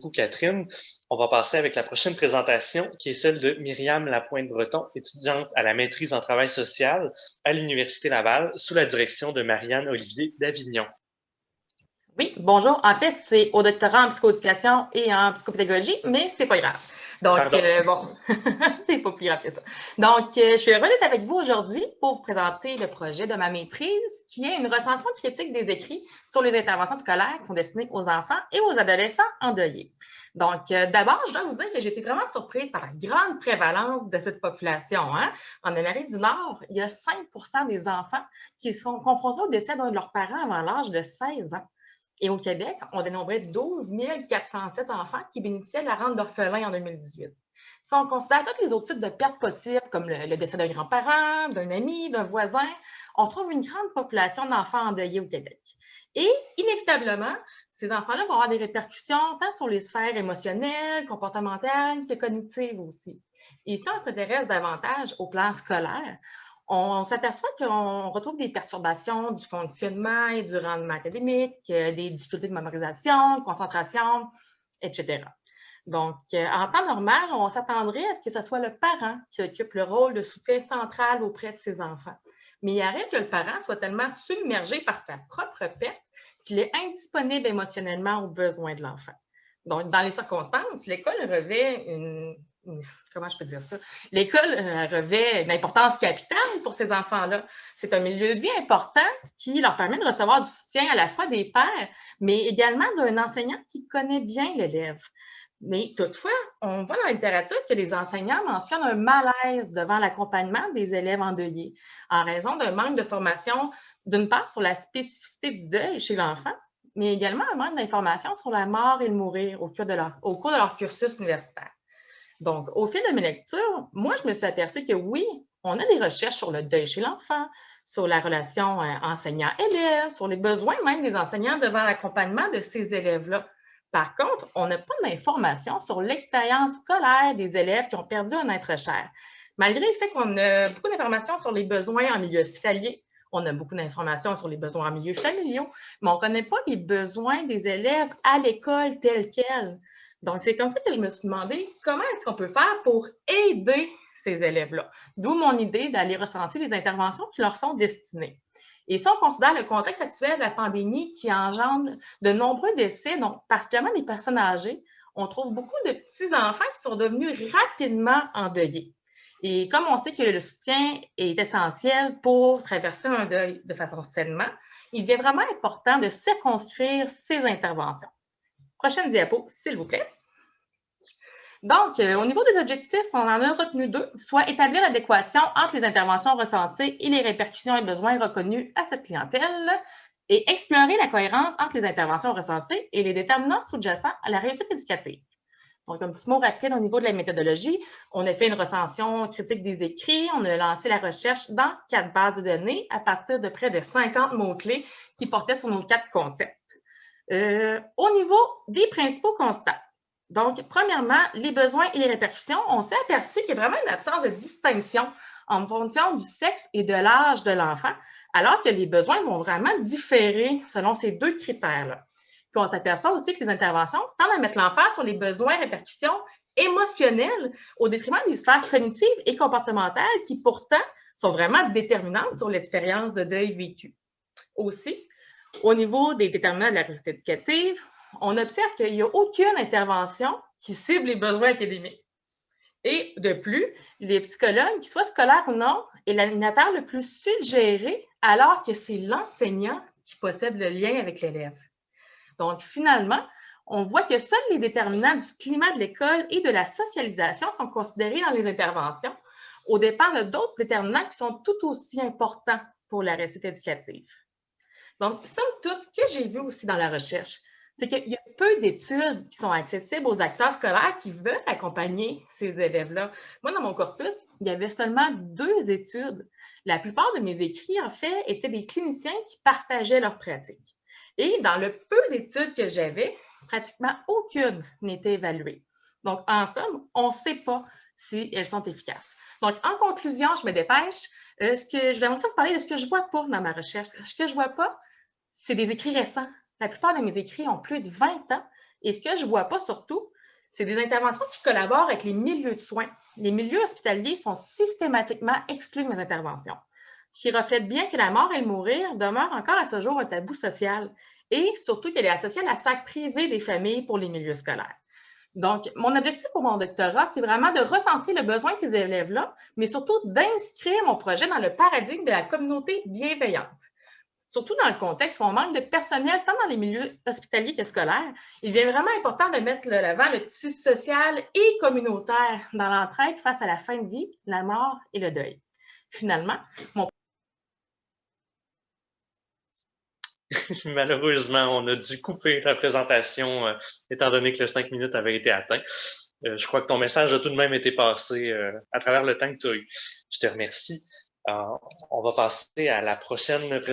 Beaucoup, Catherine. On va passer avec la prochaine présentation, qui est celle de Myriam Lapointe-Breton, étudiante à la maîtrise en travail social à l'Université Laval, sous la direction de Marianne Olivier d'Avignon. Oui, bonjour. En fait, c'est au doctorat en psychoéducation et en psychopédagogie, mais c'est pas grave. Donc, bon, c'est pas plus grave que ça. Donc, je suis heureuse d'être avec vous aujourd'hui pour vous présenter le projet de ma maîtrise, qui est une recension critique des écrits sur les interventions scolaires qui sont destinées aux enfants et aux adolescents endeuillés. Donc, d'abord, je dois vous dire que j'ai été vraiment surprise par la grande prévalence de cette population. En Amérique du Nord, il y a 5 des enfants qui sont confrontés au décès d'un de leurs parents avant l'âge de 16 ans. Et au Québec, on dénombrait 12 407 enfants qui bénéficiaient de la rente d'orphelin en 2018. Si on considère tous les autres types de pertes possibles, comme le décès d'un grand-parent, d'un ami, d'un voisin, on trouve une grande population d'enfants endeuillés au Québec. Et inévitablement, ces enfants-là vont avoir des répercussions tant sur les sphères émotionnelles, comportementales que cognitives aussi. Et si on s'intéresse davantage au plan scolaire, on s'aperçoit qu'on retrouve des perturbations du fonctionnement et du rendement académique, des difficultés de mémorisation, de concentration, etc. Donc, en temps normal, on s'attendrait à ce que ce soit le parent qui occupe le rôle de soutien central auprès de ses enfants. Mais il arrive que le parent soit tellement submergé par sa propre perte qu'il est indisponible émotionnellement aux besoins de l'enfant. Donc, dans les circonstances, l'école revêt comment je peux dire ça? L'école revêt une importance capitale pour ces enfants-là. C'est un milieu de vie important qui leur permet de recevoir du soutien à la fois des pairs, mais également d'un enseignant qui connaît bien l'élève. Mais toutefois, on voit dans la littérature que les enseignants mentionnent un malaise devant l'accompagnement des élèves endeuillés en raison d'un manque de formation, d'une part, sur la spécificité du deuil chez l'enfant, mais également un manque d'informations sur la mort et le mourir au cours de leur cursus universitaire. Donc, au fil de mes lectures, moi, je me suis aperçue que oui, on a des recherches sur le deuil chez l'enfant, sur la relation enseignant-élève, sur les besoins même des enseignants devant l'accompagnement de ces élèves-là. Par contre, on n'a pas d'informations sur l'expérience scolaire des élèves qui ont perdu un être cher. Malgré le fait qu'on a beaucoup d'informations sur les besoins en milieu hospitalier, on a beaucoup d'informations sur les besoins en milieu familial, mais on ne connaît pas les besoins des élèves à l'école tels quels. Donc, c'est comme ça que je me suis demandé comment est-ce qu'on peut faire pour aider ces élèves-là. D'où mon idée d'aller recenser les interventions qui leur sont destinées. Et si on considère le contexte actuel de la pandémie qui engendre de nombreux décès, donc particulièrement des personnes âgées, on trouve beaucoup de petits-enfants qui sont devenus rapidement endeuillés. Et comme on sait que le soutien est essentiel pour traverser un deuil de façon sainement, il devient vraiment important de circonscrire ces interventions. Prochaine diapo, s'il vous plaît. Donc, au niveau des objectifs, on en a retenu deux, soit établir l'adéquation entre les interventions recensées et les répercussions et besoins reconnus à cette clientèle, et explorer la cohérence entre les interventions recensées et les déterminants sous-jacents à la réussite éducative. Donc, un petit mot rapide au niveau de la méthodologie. On a fait une recension critique des écrits, on a lancé la recherche dans 4 bases de données à partir de près de 50 mots-clés qui portaient sur nos 4 concepts. Au niveau des principaux constats, donc, premièrement, les besoins et les répercussions, on s'est aperçu qu'il y a vraiment une absence de distinction en fonction du sexe et de l'âge de l'enfant, alors que les besoins vont vraiment différer selon ces deux critères-là. Puis, on s'aperçoit aussi que les interventions tendent à mettre l'emphase sur les besoins et répercussions émotionnelles au détriment des sphères cognitives et comportementales qui, pourtant, sont vraiment déterminantes sur l'expérience de deuil vécu. Aussi, au niveau des déterminants de la réussite éducative, on observe qu'il n'y a aucune intervention qui cible les besoins académiques. Et de plus, les psychologues, qu'ils soient scolaires ou non, est l'animateur le plus suggéré alors que c'est l'enseignant qui possède le lien avec l'élève. Donc, finalement, on voit que seuls les déterminants du climat de l'école et de la socialisation sont considérés dans les interventions, au dépend de d'autres déterminants qui sont tout aussi importants pour la réussite éducative. Donc, somme toute, ce que j'ai vu aussi dans la recherche, c'est qu'il y a peu d'études qui sont accessibles aux acteurs scolaires qui veulent accompagner ces élèves-là. Moi, dans mon corpus, il y avait seulement 2 études. La plupart de mes écrits, en fait, étaient des cliniciens qui partageaient leurs pratiques. Et dans le peu d'études que j'avais, pratiquement aucune n'était évaluée. Donc, en somme, on ne sait pas si elles sont efficaces. Donc, en conclusion, je me dépêche. Je vais vous parler de ce que je ne vois pas dans ma recherche. Ce que je ne vois pas, c'est des écrits récents. La plupart de mes écrits ont plus de 20 ans Et ce que je ne vois pas surtout, c'est des interventions qui collaborent avec les milieux de soins. Les milieux hospitaliers sont systématiquement exclus de mes interventions, ce qui reflète bien que la mort et le mourir demeurent encore à ce jour un tabou social et surtout qu'elle est associée à la sphère privée des familles pour les milieux scolaires. Donc, mon objectif pour mon doctorat, c'est vraiment de recenser le besoin de ces élèves-là, mais surtout d'inscrire mon projet dans le paradigme de la communauté bienveillante. Surtout dans le contexte où on manque de personnel, tant dans les milieux hospitaliers que scolaires, il devient vraiment important de mettre de l'avant le tissu social et communautaire dans l'entraide face à la fin de vie, la mort et le deuil. Finalement, Malheureusement, on a dû couper la présentation étant donné que les 5 minutes avaient été atteints. Je crois que ton message a tout de même été passé à travers le temps que tu as eu. Je te remercie. On va passer à la prochaine présentation.